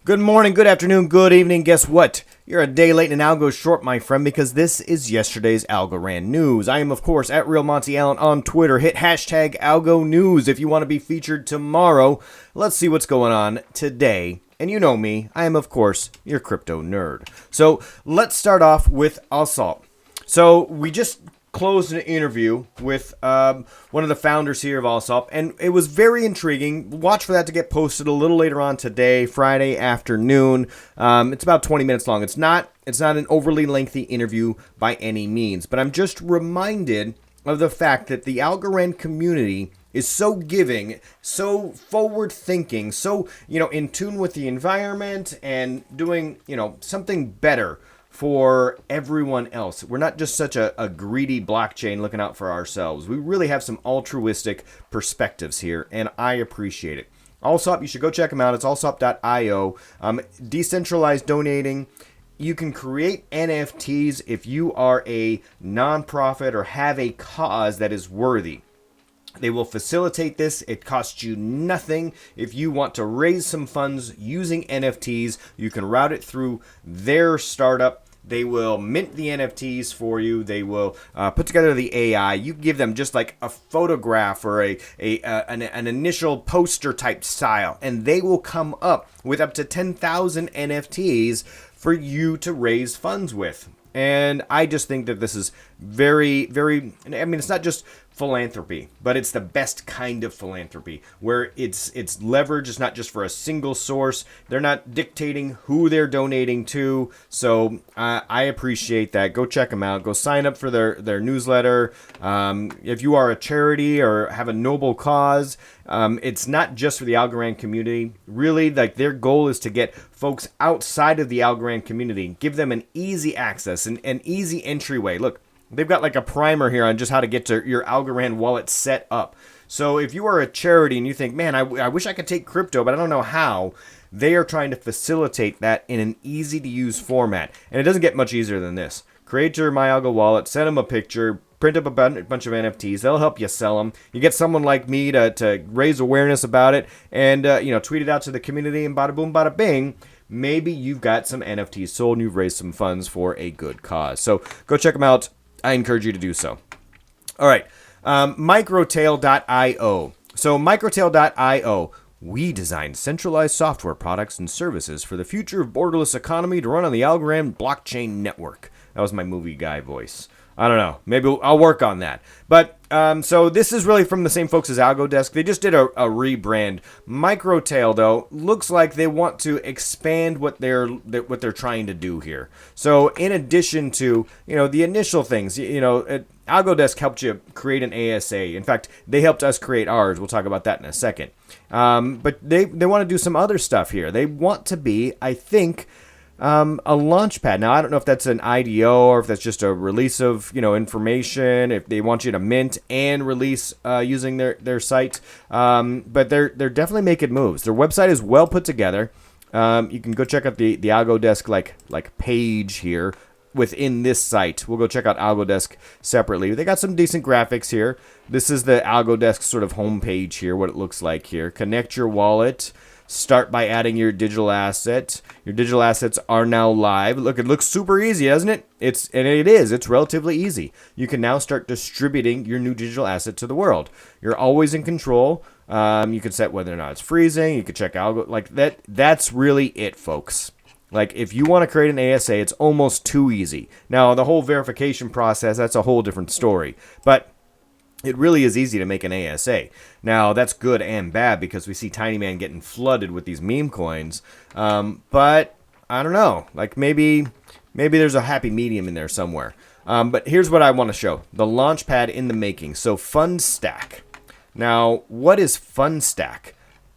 Good morning, good afternoon, good evening. Guess what? You're a day late and Algo short, my friend, because this is yesterday's Algorand news. I am, of course, at Real Monty Allen on Twitter. Hit hashtag Algo News if you want to be featured tomorrow. Let's see what's going on today. And you know me, I am, of course, your crypto nerd. So let's start off with ASALP. So we just closed an interview with one of the founders here of ASALP, and it was very intriguing. Watch for that to get posted a little later on today, Friday afternoon. It's about 20 minutes long. It's not an overly lengthy interview by any means, but I'm just reminded of the fact that the Algorand community is so giving, so forward-thinking, so, in tune with the environment and doing, something better for everyone else. We're not just such a greedy blockchain looking out for ourselves. We really have some altruistic perspectives here, and I appreciate it. AlsOp, you should go check them out. It's alsop.io. Decentralized donating. You can create NFTs if you are a nonprofit or have a cause that is worthy. They will facilitate this. It costs you nothing. If you want to raise some funds using NFTs, you can route it through their startup. They will mint the NFTs for you. They will put together the AI. You give them just like a photograph or an initial poster type style, and they will come up with up to 10,000 NFTs for you to raise funds with. And I just think that this is very, very, it's not just philanthropy, but it's the best kind of philanthropy where it's leverage. It's not just for a single source. They're not dictating who they're donating to. So I appreciate that. Go check them out. Go sign up for their newsletter. If you are a charity or have a noble cause, it's not just for the Algorand community. Really, like their goal is to get folks outside of the Algorand community, give them an easy access and an easy entryway. Look, they've got like a primer here on just how to get to your Algorand wallet set up. So if you are a charity and you think, man, I wish I could take crypto, but I don't know how, they are trying to facilitate that in an easy to use format. And it doesn't get much easier than this. Create your MyAlgo wallet, send them a picture, print up a bunch of NFTs. They'll help you sell them. You get someone like me to raise awareness about it and, tweet it out to the community, and bada boom, bada bing. Maybe you've got some NFTs sold and you've raised some funds for a good cause. So go check them out. I encourage you to do so. All right. Microtail.io. So Microtail.io. We design centralized software products and services for the future of borderless economy to run on the Algorand blockchain network. That was my movie guy voice. I don't know. Maybe I'll work on that. But so this is really from the same folks as Algodesk. They just did a rebrand. Microtail, though, looks like they want to expand what they're trying to do here. So in addition to the initial things, Algodesk helped you create an ASA. In fact, they helped us create ours. We'll talk about that in a second. But they want to do some other stuff here. They want to be, I think, a LaunchPad. Now, I don't know if that's an IDO or if that's just a release of, information, if they want you to mint and release using their site. But they're definitely making moves. Their website is well put together. You can go check out the Algodesk like page here within this site. We'll go check out Algodesk separately. They got some decent graphics here. This is the Algodesk sort of homepage here, what it looks like here. Connect your wallet. Start by adding your digital asset. Your digital assets are now live. Look, it looks super easy, doesn't it? It is. It's relatively easy. You can now start distributing your new digital asset to the world. You're always in control. You can set whether or not it's freezing. You can check Algo like that. That's really it, folks. Like if you want to create an ASA, it's almost too easy. Now the whole verification process, that's a whole different story. But it really is easy to make an ASA. Now, that's good and bad because we see Tiny Man getting flooded with these meme coins. But I don't know. Like maybe there's a happy medium in there somewhere. But here's what I want to show. The Launchpad in the making. So FundStack. Now, what is FundStack?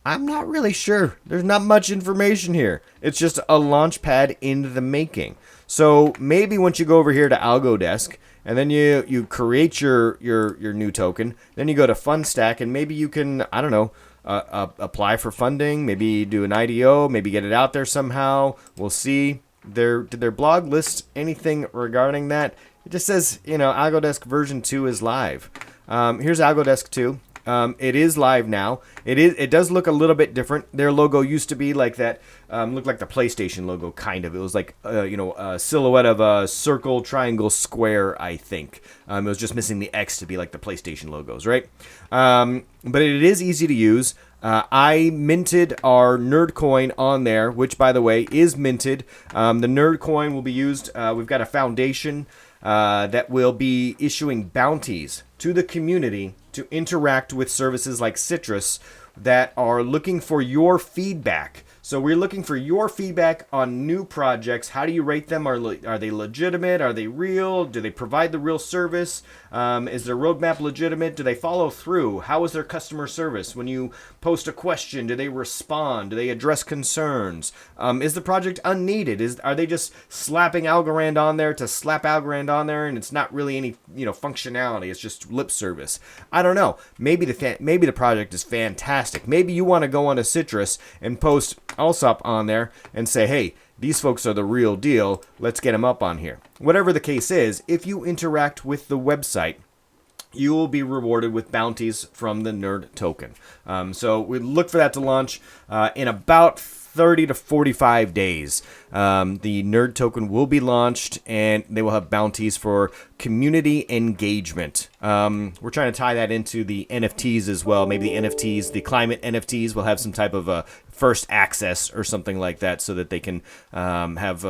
I'm not really sure. There's not much information here. It's just a Launchpad in the making. So maybe once you go over here to Algodesk, and then you create your new token. Then you go to FundStack, and maybe you can, I don't know, apply for funding. Maybe do an IDO. Maybe get it out there somehow. We'll see. Did their blog list anything regarding that? It just says, Algodesk version 2 is live. Here's Algodesk 2. It is live now. It does look a little bit different. Their logo used to be like that. Looked like the PlayStation logo, kind of. It was like a silhouette of a circle, triangle, square, I think. It was just missing the X to be like the PlayStation logos, right? But it is easy to use. I minted our NURD coin on there, which, by the way, is minted. The NURD coin will be used. We've got a foundation that will be issuing bounties to the community to interact with services like Citrus that are looking for your feedback. So we're looking for your feedback on new projects. How do you rate them? Are they legitimate? Are they real? Do they provide the real service? Is their roadmap legitimate? Do they follow through? How is their customer service? When you post a question, do they respond? Do they address concerns? Is the project unneeded? Are they just slapping Algorand on there to slap Algorand on there, and it's not really any functionality? It's just lip service. I don't know. Maybe the project is fantastic. Maybe you want to go onto Citrus and post ASALP on there and say, hey, these folks are the real deal. Let's get them up on here. Whatever the case is, if you interact with the website, you will be rewarded with bounties from the NURD token. So we look for that to launch in about 30 to 45 days. The NURD token will be launched, and they will have bounties for community engagement. We're trying to tie that into the NFTs as well. Maybe the NFTs, the climate NFTs, will have some type of first access or something like that, so that they can have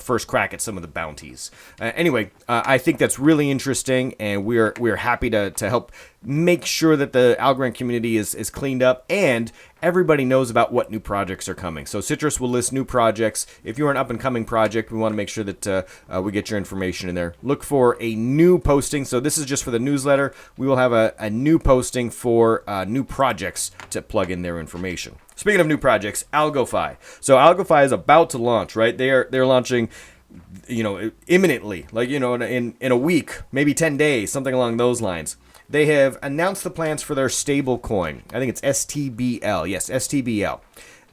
first crack at some of the bounties. Anyway, I think that's really interesting, and we're happy to help make sure that the Algorand community is cleaned up and everybody knows about what new projects are coming. So Citrus will list new projects. If you're an up-and-coming project, we want to make sure that we get your information in there. Look for a new posting. So this is just for the newsletter. We will have a new posting for new projects to plug in their information. Speaking of new projects, AlgoFi. So AlgoFi is about to launch, right? They're launching, imminently, like, in a week, maybe 10 days, something along those lines. They have announced the plans for their stable coin. I think it's STBL. Yes, STBL.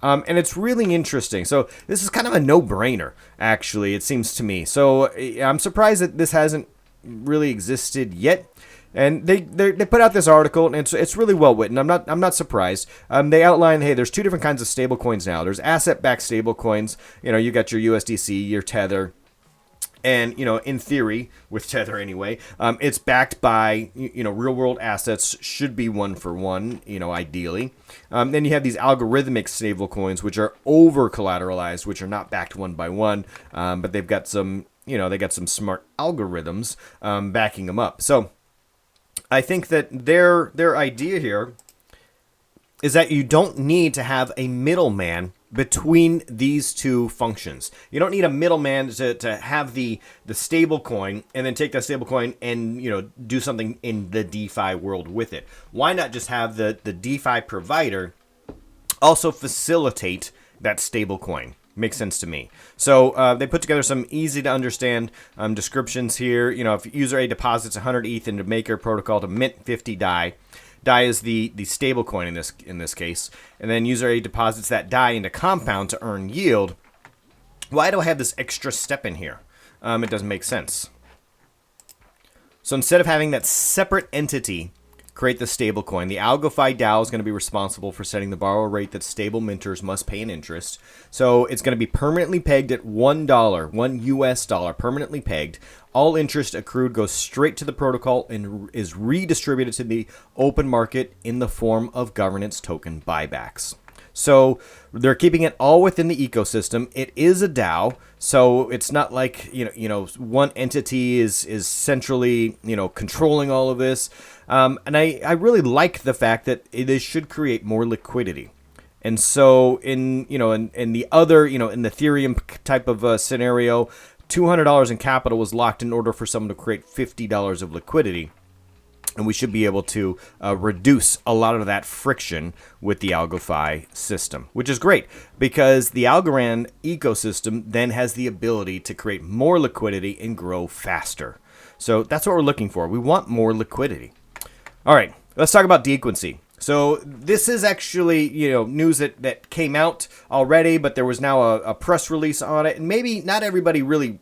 And it's really interesting. So this is kind of a no-brainer, actually, it seems to me. So I'm surprised that this hasn't really existed yet. And they put out this article, and it's really well written. I'm not surprised. They outline, hey, there's two different kinds of stable coins now. There's asset-backed stable coins. You got your USDC, your Tether. And, in theory, with Tether anyway, it's backed by, real-world assets, should be one-for-one, ideally. Then you have these algorithmic stablecoins, which are over-collateralized, which are not backed one-by-one, but they've got some, they got some smart algorithms backing them up. So I think that their idea here is that you don't need to have a middleman between these two functions. You don't need a middleman to have the stable coin and then take that stable coin and do something in the DeFi world with it. Why not just have the DeFi provider also facilitate that stable coin? Makes sense to me. So they put together some easy to understand descriptions here. If user A deposits 100 ETH into Maker protocol to mint 50 DAI. DAI is the stable coin in this case, and then user A deposits that DAI into Compound to earn yield. Why do I have this extra step in here? It doesn't make sense. So instead of having that separate entity create the stable coin, the AlgoFi DAO is going to be responsible for setting the borrow rate that stable minters must pay in interest. So it's going to be permanently pegged at $1, $1 permanently pegged. All interest accrued goes straight to the protocol and is redistributed to the open market in the form of governance token buybacks. So they're keeping it all within the ecosystem. It is a DAO, so it's not like one entity is centrally controlling all of this. And I really like the fact that it should create more liquidity. And so in the other in the Ethereum type of scenario, $200 in capital was locked in order for someone to create $50 of liquidity. And we should be able to reduce a lot of that friction with the AlgoFi system, which is great because the Algorand ecosystem then has the ability to create more liquidity and grow faster. So that's what we're looking for. We want more liquidity. All right, let's talk about Dequency. So this is actually, news that came out already, but there was now a press release on it, and maybe not everybody really,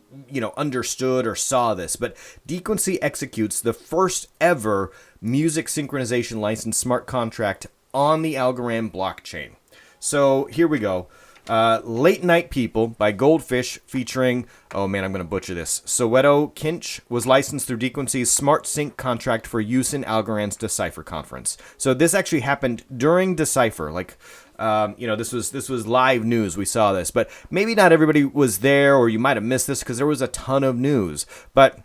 understood or saw this, but Dequency executes the first ever music synchronization license smart contract on the Algorand blockchain. So here we go. Late Night People by Goldfish featuring, oh man, I'm going to butcher this, Soweto Kinch was licensed through Dequency's Smart Sync contract for use in Algorand's Decipher conference. So this actually happened during Decipher, this was live news. We saw this, but maybe not everybody was there, or you might have missed this because there was a ton of news. But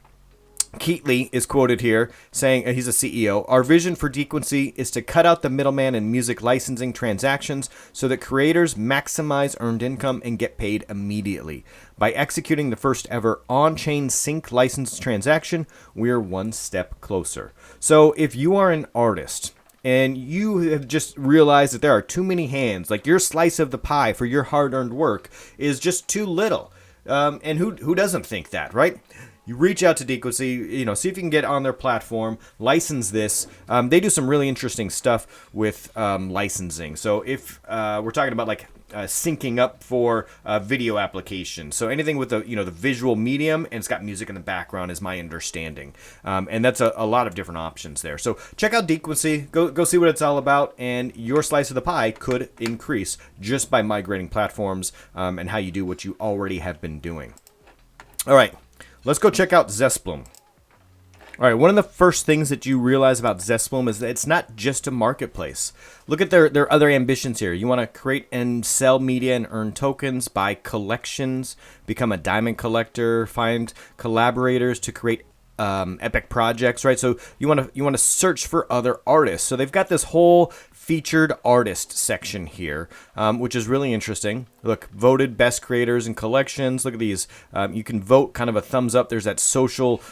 Keatley is quoted here saying, he's a CEO, "Our vision for Dequency is to cut out the middleman in music licensing transactions so that creators maximize earned income and get paid immediately. By executing the first ever on-chain sync license transaction, we're one step closer." So if you are an artist and you have just realized that there are too many hands, like your slice of the pie for your hard-earned work is just too little, and who doesn't think that, right? You reach out to Dequency, see if you can get on their platform, license this. They do some really interesting stuff with licensing. So if we're talking about syncing up for video applications, so anything with the visual medium, and it's got music in the background, is my understanding, and that's a lot of different options there. So check out Dequency, go see what it's all about, and your slice of the pie could increase just by migrating platforms and how you do what you already have been doing. All right. Let's go check out ZestBloom. All right, one of the first things that you realize about ZestBloom is that it's not just a marketplace. Look at their other ambitions here. You want to create and sell media and earn tokens, buy collections, become a diamond collector, find collaborators to create epic projects, right? So you want to search for other artists. So they've got this whole featured artist section here, which is really interesting. Look, voted best creators and collections. Look at these. You can vote kind of a thumbs up. There's that social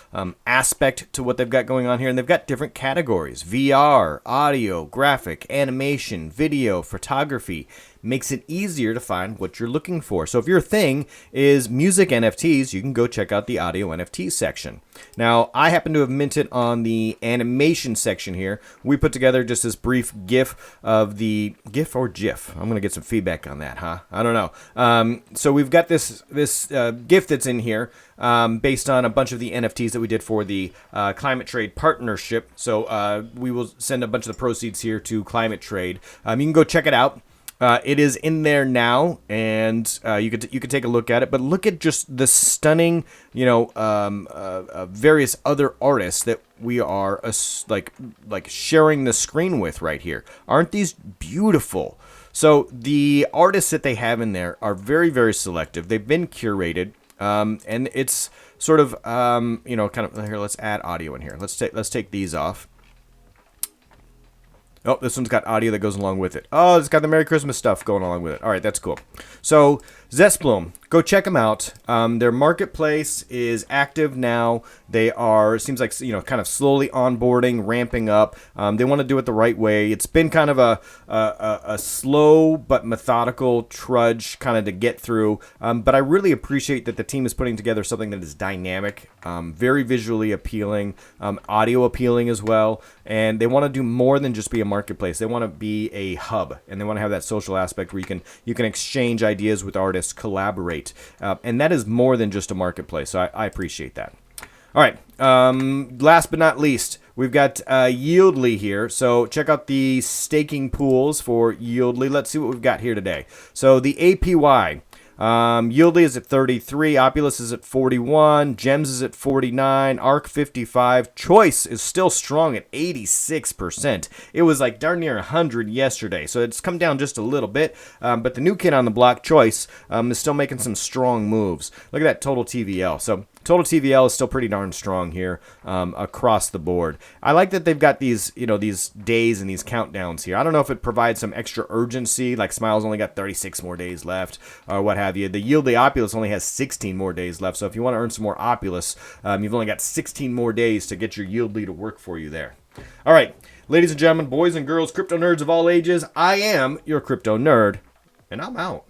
aspect to what they've got going on here. And they've got different categories: VR, audio, graphic, animation, video, photography. Makes it easier to find what you're looking for. So if your thing is music NFTs, you can go check out the audio NFT section. Now, I happen to have minted on the animation section here. We put together just this brief GIF of the GIF or GIF. I'm going to get some feedback on that, huh? I don't know. So we've got this GIF that's in here based on a bunch of the NFTs that we did for the Climate Trade partnership. So we will send a bunch of the proceeds here to Climate Trade. You can go check it out. It is in there now, and you could take a look at it. But look at just the stunning, various other artists that we are sharing the screen with right here. Aren't these beautiful? So the artists that they have in there are very, very selective. They've been curated, and it's sort of kind of here. Let's add audio in here. Let's take these off. Oh, this one's got audio that goes along with it. Oh, it's got the Merry Christmas stuff going along with it. All right, that's cool. So, ZestBloom, go check them out. Their marketplace is active now. They are, it seems like, kind of slowly onboarding, ramping up. They want to do it the right way. It's been kind of a slow but methodical trudge kind of to get through. But I really appreciate that the team is putting together something that is dynamic, very visually appealing, audio appealing as well. And they want to do more than just be a marketplace. They want to be a hub, and they want to have that social aspect where you can exchange ideas with artists, collaborate, and that is more than just a marketplace. So I appreciate that. All right. Last but not least, we've got YLDY here. So check out the staking pools for YLDY. Let's see what we've got here today. So the APY. YLDY is at 33, Opulus is at 41, Gems is at 49, ARC 55, Choice is still strong at 86%. It was like darn near 100 yesterday, so it's come down just a little bit, but the new kid on the block, Choice, is still making some strong moves. Look at that total TVL. So total TVL is still pretty darn strong here across the board. I like that they've got these, these days and these countdowns here. I don't know if it provides some extra urgency, like Smile's only got 36 more days left or what have you. The YLDY Opulus only has 16 more days left, so if you want to earn some more Opulus, you've only got 16 more days to get your YLDY to work for you there. All right, ladies and gentlemen, boys and girls, crypto nerds of all ages, I am your crypto nerd, and I'm out.